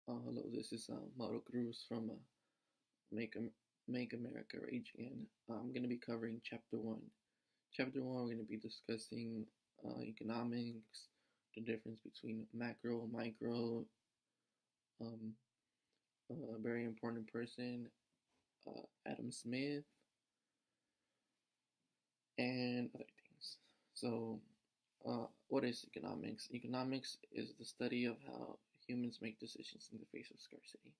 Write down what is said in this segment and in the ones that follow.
Hello, this is Mauro Cruz from Make, Make America Rage Again. I'm going to be covering Chapter 1. Chapter 1, we're going to be discussing economics, the difference between macro, micro, um, a very important person, Adam Smith, and other things. So, what is economics? Economics is the study of how humans make decisions in the face of scarcity.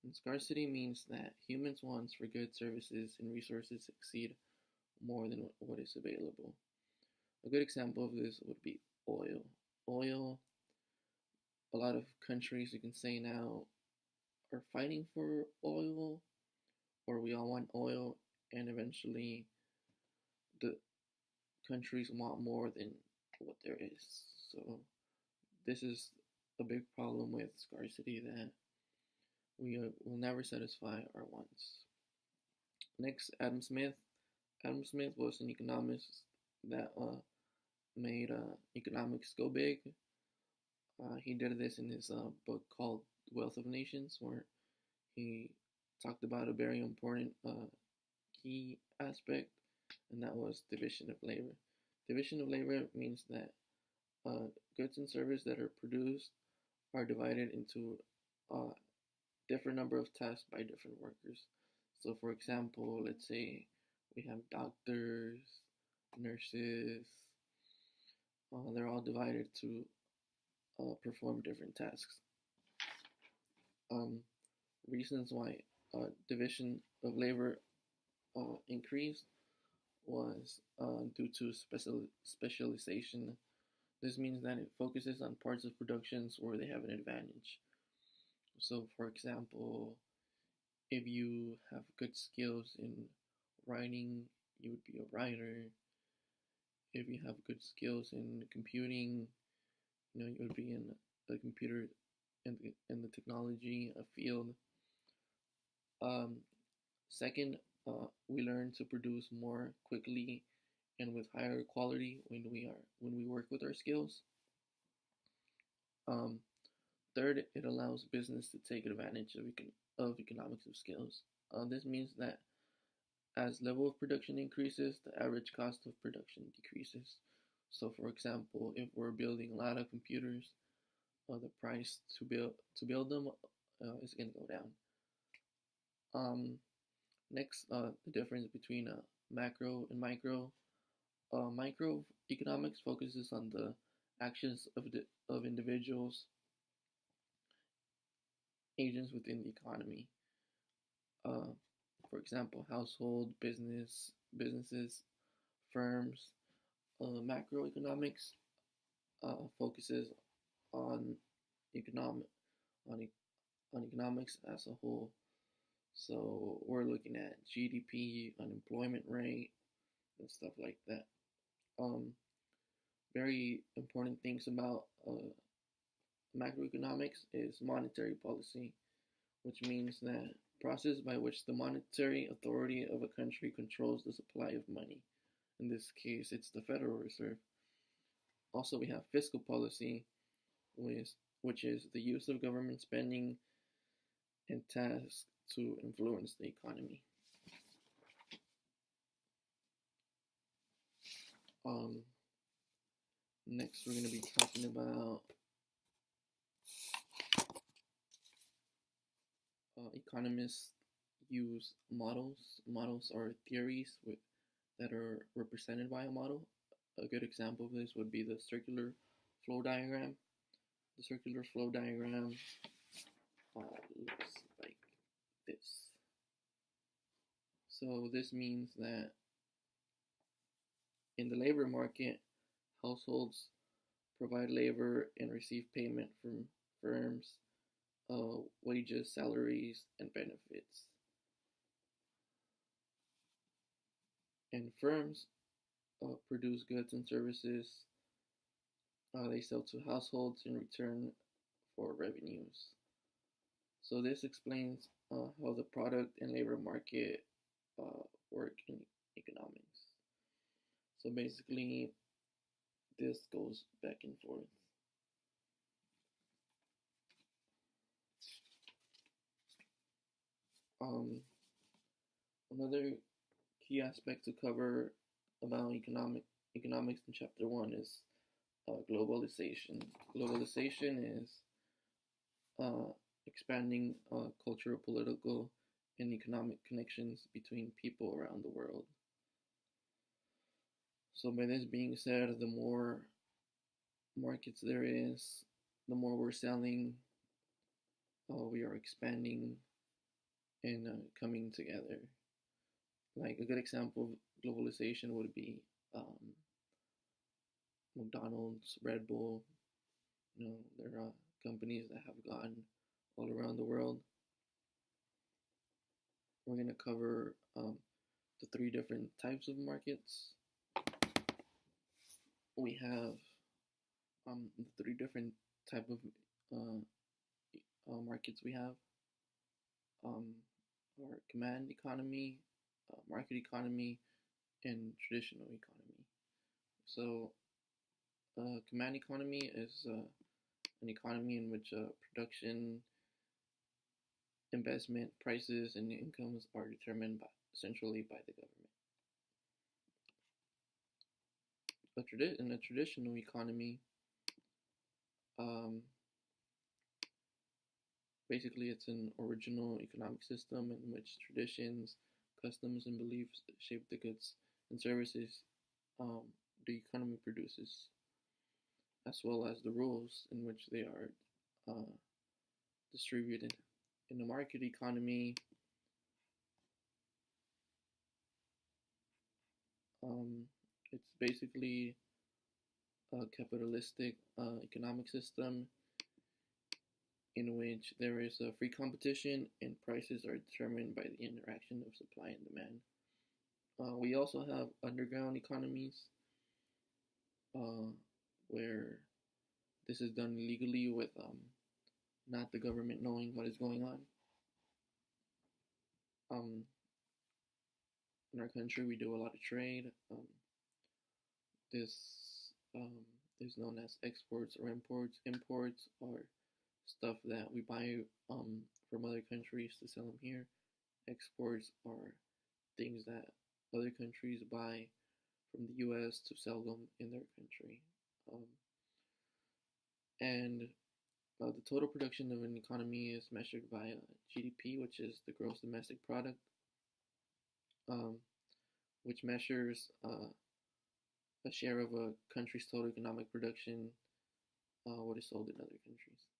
And scarcity means that humans' wants for goods, services, and resources exceed more than what is available. A good example of this would be oil. Oil, a lot of countries you can say now are fighting for oil, or we all want oil, and eventually the countries want more than what there is. So, this is a big problem with scarcity that we will never satisfy our wants. Next, Adam Smith. Adam Smith was an economist that made economics go big. He did this in his book called Wealth of Nations, where he talked about a very important key aspect, and that was division of labor. Division of labor means that goods and services that are produced are divided into a different number of tasks by different workers. So, for example, let's say we have doctors, nurses, they're all divided to perform different tasks. Reasons why division of labor increased was due to specialization. This means that it focuses on parts of productions where they have an advantage. So, for example, if you have good skills in writing, you would be a writer. If you have good skills in computing, you would be in the computer and the technology field. Second, we learn to produce more quickly and with higher quality when we work with our skills. Third, it allows business to take advantage of economics of skills. This means that as level of production increases, the average cost of production decreases. So, for example, if we're building a lot of computers, the price to build them is going to go down. Next, the difference between macro and micro. Microeconomics focuses on the actions of individuals, agents within the economy. For example, household, businesses, firms. Macroeconomics focuses on economic on, on economics as a whole. So we're looking at GDP, unemployment rate, and stuff like that. Very important things about macroeconomics is monetary policy, which means that process by which the monetary authority of a country controls the supply of money. In this case, it's the Federal Reserve. Also, we have fiscal policy, which is the use of government spending and tasks to influence the economy. Next, we're going to be talking about economists use models. Models are theories that are represented by a model. A good example of this would be the circular flow diagram. The circular flow diagram looks like this. So this means that in the labor market, households provide labor and receive payment from firms, wages, salaries, and benefits. And firms produce goods and services they sell to households in return for revenues. So this explains how the product and labor market work in economics. So basically, this goes back and forth. Um, Another key aspect to cover about economics in chapter one is globalization. Globalization is uh, expanding cultural, political, and economic connections between people around the world. So, by this being said, the more markets there is, the more we're selling, we are expanding and coming together. Like a good example of globalization would be McDonald's, Red Bull. There are companies that have gone all around the world. We're going to cover the three different types of markets. We have the three different type of markets we have. Our command economy, market economy, and traditional economy. So, command economy is an economy in which production, investment, prices, and incomes are determined centrally by the government. In a traditional economy, um, basically it's an original economic system in which traditions, customs, and beliefs shape the goods and services the economy produces, as well as the rules in which they are distributed. In a market economy, it's basically a capitalistic economic system in which there is a free competition and prices are determined by the interaction of supply and demand. We also have underground economies where this is done legally with not the government knowing what is going on. In our country, we do a lot of trade. This is known as exports or imports. Imports are stuff that we buy from other countries to sell them here. Exports are things that other countries buy from the U.S. to sell them in their country. And the total production of an economy is measured by GDP, which is the gross domestic product, which measures a share of a country's total economic production, what is sold in other countries.